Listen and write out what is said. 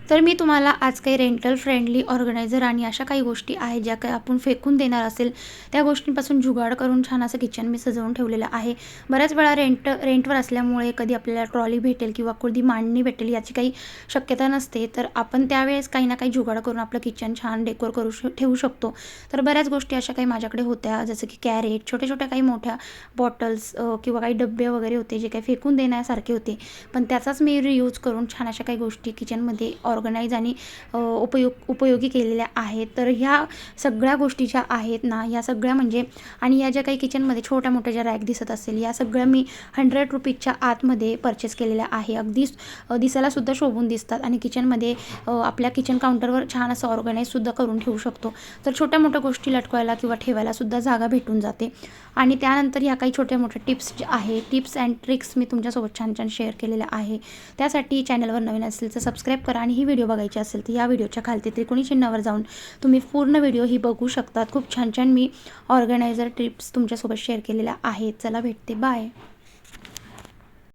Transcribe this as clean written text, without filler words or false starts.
तर मी तुम्हाला आज काही रेंटल फ्रेंडली ऑर्गनायझर आणि अशा काही गोष्टी आहेत ज्या काही आपण फेकून देणार असेल त्या गोष्टींपासून जुगाड करून छान असं किचन मी सजवून ठेवलेलं आहे. बऱ्याच वेळा रेंटवर असल्यामुळे कधी आपल्याला ट्रॉली भेटेल किंवा कधी मांडणी भेटेल याची काही शक्यता नसते. तर आपण त्यावेळेस काही ना काही जुगाड करून आपलं किचन छान डेकोर करू ठेवू शकतो. तर बऱ्याच गोष्टी अशा काही माझ्याकडे होत्या, जसं की कॅरेट, छोट्या-छोट्या काही मोठ्या बॉटल्स किंवा काही डब्बे वगैरे होते जे काही फेकून देण्यासारखे होते. पण त्याचाच मी रियूज करून छान अशा काही गोष्टी किचनमध्ये ऑर्गनाइज आणि उपयोगी केलेल्या आहेत. तर ह्या सगळ्या गोष्टी ज्या आहेत ना, या सगळ्या म्हणजे आणि या ज्या काही किचनमध्ये छोट्या-मोठ्या ज्या रॅक दिसत असेल, या सगळ्या मी ₹100च्या आतमध्ये परचेस केलेल्या आहे. अगदी दिसायलासुद्धा शोभून दिसतात आणि किचनमध्ये आपल्या किचन काउंटरवर छान असं ऑर्गनाइजसुद्धा करून ठेवू शकतो. तर छोट्या-मोठ्या गोष्टी लटकवायला किंवा ठेवायलासुद्धा जागा भेटून जाते. आणि त्यानंतर ह्या काही छोट्या-मोठ्या टिप्स ज्या आहेत, टिप्स अँड ट्रिक्स मी तुमच्यासोबत छान-छान शेअर केलेल्या आहे. त्यासाठी चॅनलवर नवीन असेल तर सबस्क्राईब करा आणि ही व्हिडिओ बघायची असेल तर या व्हिडिओच्या खालती त्रिकोणी चिन्हावर जाऊन तुम्ही पूर्ण व्हिडिओ ही बघू शकतात. खूप छान-छान मी ऑर्गनायझर टिप्स तुमच्यासोबत शेअर केलेल्या आहेत. चला भेटते. बाय.